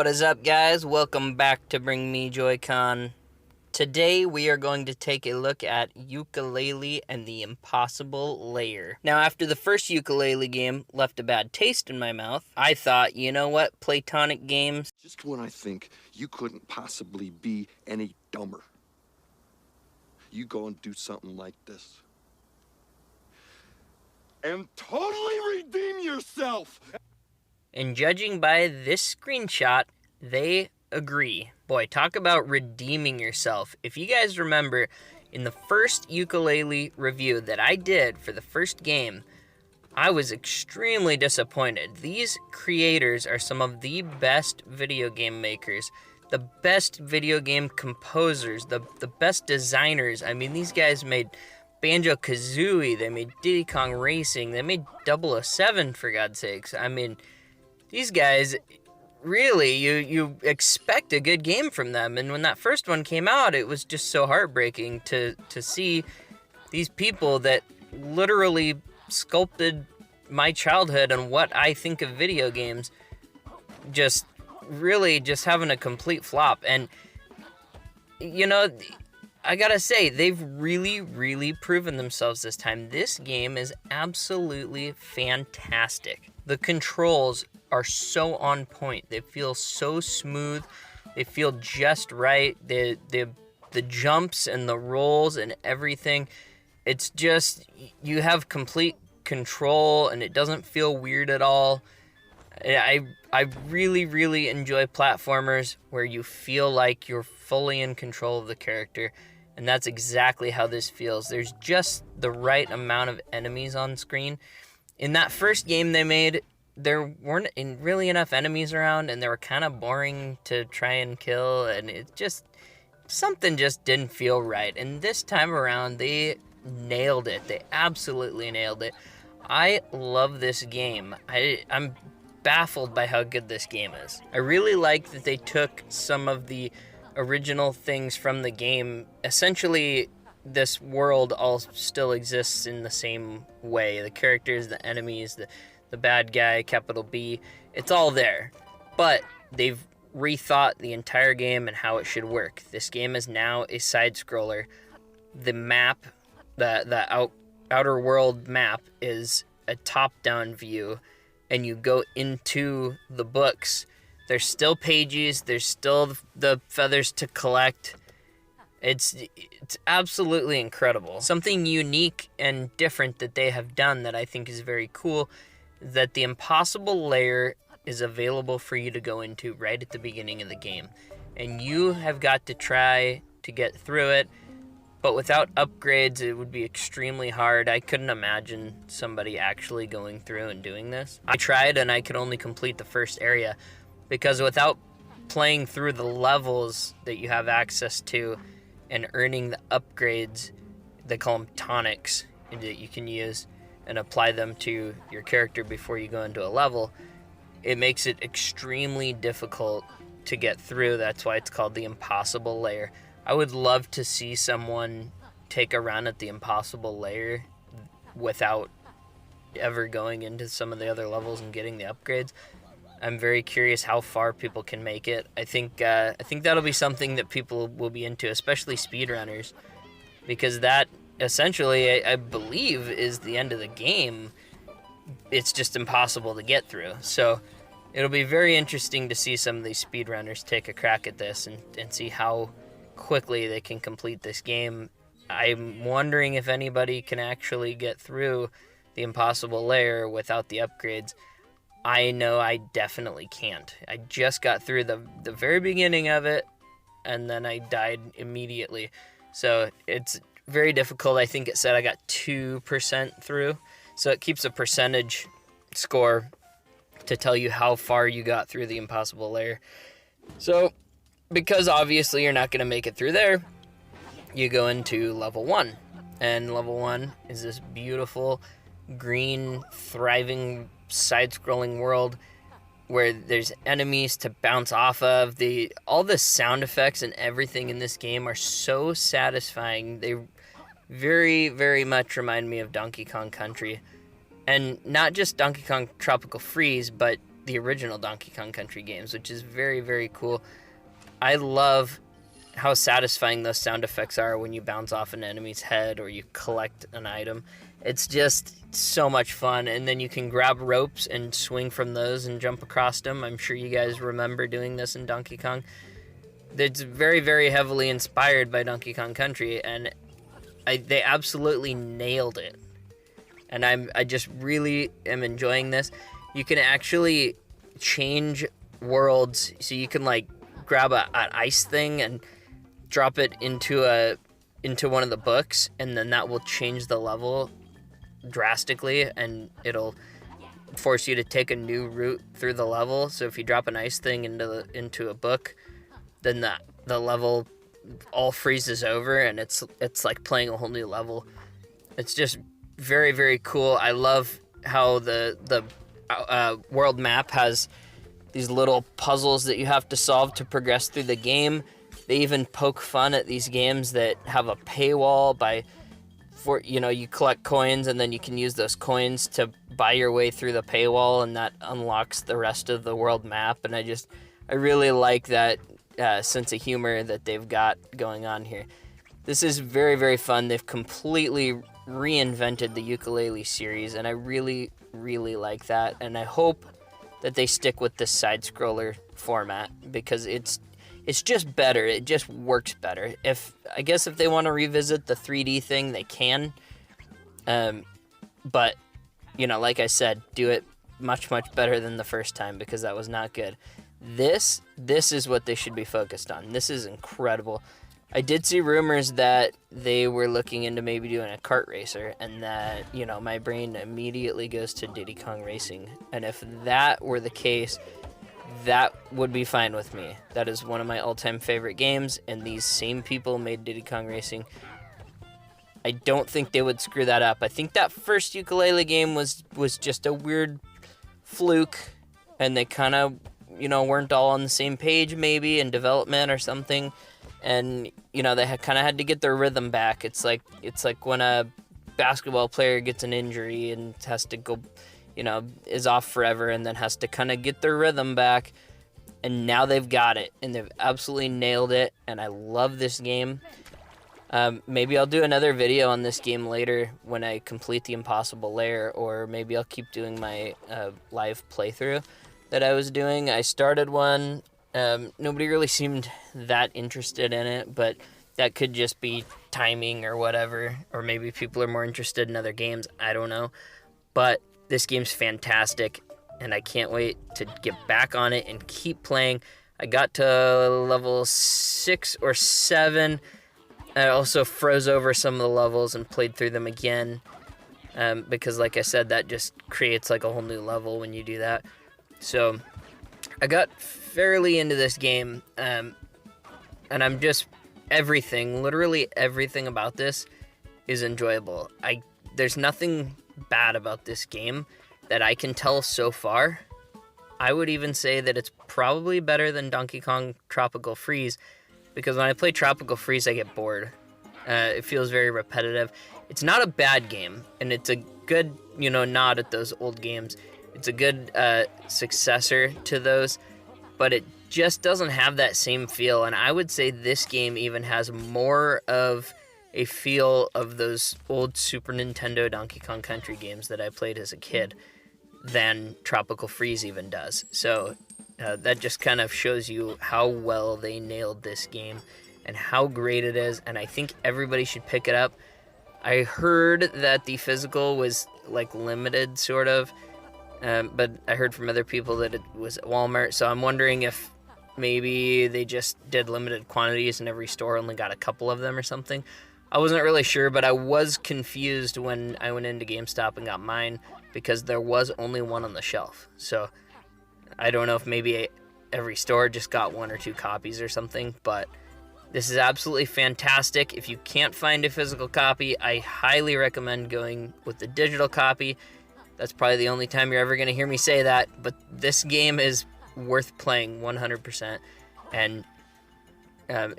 What is up, guys? Welcome back to Bring Me Joy-Con. Today we are going to take a look at Yooka Laylee and the Impossible Lair. Now, after the first Yooka Laylee game left a bad taste in my mouth, I thought, you know what, Platonic games? Just when I think you couldn't possibly be any dumber, you go and do something like this. And totally redeem yourself! And judging by this screenshot, they agree. Boy, talk about redeeming yourself. If you guys remember, in the first Yooka Laylee review that I did for the first game, I was extremely disappointed. These creators are some of the best video game makers, the best video game composers, the best designers. I mean, these guys made Banjo-Kazooie, they made Diddy Kong Racing, they made 007, for God's sakes. I mean, these guys, really, you expect a good game from them. And when that first one came out, it was just so heartbreaking to see these people that literally sculpted my childhood and what I think of video games just having a complete flop. And, you know, I gotta say, they've really proven themselves this time. This game is absolutely fantastic. The controls are so on point. They feel so smooth. They feel just right. The jumps and the rolls and everything. It's just, you have complete control and it doesn't feel weird at all. I really enjoy platformers where you feel like you're fully in control of the character. And that's exactly how this feels. There's just the right amount of enemies on screen. In that first game they made, there weren't really enough enemies around, and they were kind of boring to try and kill, and something just didn't feel right. And this time around, they nailed it. They absolutely nailed it. I love this game. I'm baffled by how good this game is. I really like that they took some of the original things from the game. Essentially, this world all still exists in the same way. The characters, the enemies, the bad guy, capital B, it's all there. But they've rethought the entire game and how it should work. This game is now a side-scroller. The map, the outer world map, is a top-down view, and you go into the books. There's still pages, there's still the feathers to collect. It's absolutely incredible. Something unique and different that they have done that I think is very cool, that the Impossible Lair is available for you to go into right at the beginning of the game. And you have got to try to get through it, but without upgrades, it would be extremely hard. I couldn't imagine somebody actually going through and doing this. I tried and I could only complete the first area, because without playing through the levels that you have access to and earning the upgrades, they call them tonics, that you can use and apply them to your character before you go into a level, it makes it extremely difficult to get through. That's why it's called the Impossible Lair. I would love to see someone take a run at the Impossible Lair without ever going into some of the other levels and getting the upgrades. I'm very curious how far people can make it. I think that'll be something that people will be into, especially speedrunners, because that essentially, I believe, is the end of the game. It's just impossible to get through. So it'll be very interesting to see some of these speedrunners take a crack at this and see how quickly they can complete this game. I'm wondering if anybody can actually get through the Impossible Lair without the upgrades. I know I definitely can't. I just got through the very beginning of it, and then I died immediately. So it's very difficult. I think it said I got 2% through. So it keeps a percentage score to tell you how far you got through the Impossible Lair. So, because obviously you're not going to make it through there, you go into level 1. And level 1 is this beautiful, green, thriving, side-scrolling world where there's enemies to bounce off of. All the sound effects and everything in this game are so satisfying. They very much remind me of Donkey Kong Country. And not just Donkey Kong Tropical Freeze, but the original Donkey Kong Country games, which is very, very cool. I love how satisfying those sound effects are when you bounce off an enemy's head or you collect an item. It's just so much fun, and then you can grab ropes and swing from those and jump across them. I'm sure you guys remember doing this in Donkey Kong. It's very, very heavily inspired by Donkey Kong Country, and they absolutely nailed it. And I just really am enjoying this. You can actually change worlds, so you can like grab an ice thing and drop it into one of the books, and then that will change the level drastically, and it'll force you to take a new route through the level. So if you drop an ice thing into a book, then the level all freezes over, and it's like playing a whole new level. It's just very, very cool. I love how the world map has these little puzzles that you have to solve to progress through the game. They even poke fun at these games that have a paywall you collect coins, and then you can use those coins to buy your way through the paywall, and that unlocks the rest of the world map. And I really like that sense of humor that they've got going on here. This is very, very fun. They've completely reinvented the Yooka Laylee series, and I really, really like that. And I hope that they stick with this side-scroller format, because it's just better. It just works better. I guess if they want to revisit the 3D thing, they can. But, like I said, do it much, much better than the first time, because that was not good. This is what they should be focused on. This is incredible. I did see rumors that they were looking into maybe doing a kart racer, and that, my brain immediately goes to Diddy Kong Racing. And if that were the case, that would be fine with me. That is one of my all-time favorite games, and these same people made Diddy Kong Racing. I don't think they would screw that up. I think that first Yooka Laylee game was just a weird fluke, and they kind of, weren't all on the same page maybe in development or something. And, they kind of had to get their rhythm back. It's like when a basketball player gets an injury and has to go, is off forever, and then has to kind of get their rhythm back. And now they've got it, and they've absolutely nailed it, and I love this game. Maybe I'll do another video on this game later when I complete the Impossible Lair, or maybe I'll keep doing my live playthrough that I was doing. I started one. Nobody really seemed that interested in it, but that could just be timing or whatever, or maybe people are more interested in other games. I don't know. But this game's fantastic, and I can't wait to get back on it and keep playing. I got to level 6 or 7. I also froze over some of the levels and played through them again, because like I said, that just creates like a whole new level when you do that. So I got fairly into this game, and I'm just literally everything about this is enjoyable. There's nothing bad about this game that I can tell so far. I would even say that it's probably better than Donkey Kong Tropical Freeze, because when I play Tropical Freeze, I get bored. It feels very repetitive. It's not a bad game, and it's a good, nod at those old games. It's a good successor to those, but it just doesn't have that same feel. And I would say this game even has more of a feel of those old Super Nintendo Donkey Kong Country games that I played as a kid than Tropical Freeze even does. So that just kind of shows you how well they nailed this game and how great it is, and I think everybody should pick it up. I heard that the physical was like limited, sort of, but I heard from other people that it was at Walmart, so I'm wondering if maybe they just did limited quantities and every store only got a couple of them or something. I wasn't really sure, but I was confused when I went into GameStop and got mine, because there was only one on the shelf. So I don't know if maybe every store just got 1 or 2 copies or something, but this is absolutely fantastic. If you can't find a physical copy, I highly recommend going with the digital copy. That's probably the only time you're ever going to hear me say that, but this game is worth playing 100%, and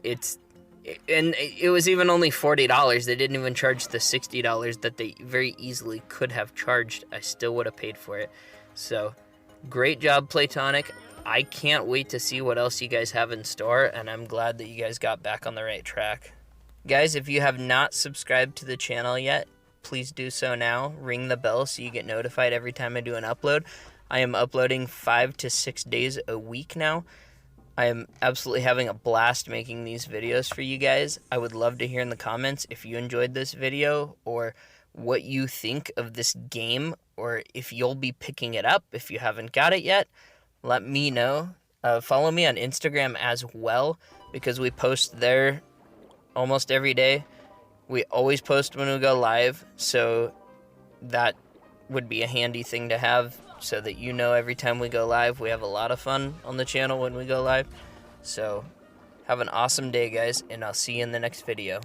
it was even only $40. They didn't even charge the $60 that they very easily could have charged. I still would have paid for it. So Great job, Platonic. I can't wait to see what else you guys have in store, and I'm glad that you guys got back on the right track. Guys, if you have not subscribed to the channel yet, please do so now. Ring the bell so you get notified every time I do an upload. I am uploading 5 to 6 days a week now. I am absolutely having a blast making these videos for you guys. I would love to hear in the comments if you enjoyed this video or what you think of this game, or if you'll be picking it up if you haven't got it yet. Let me know. Follow me on Instagram as well, because we post there almost every day. We always post when we go live, so that would be a handy thing to have, so that you know every time we go live. We have a lot of fun on the channel when we go live. So have an awesome day, guys, and I'll see you in the next video.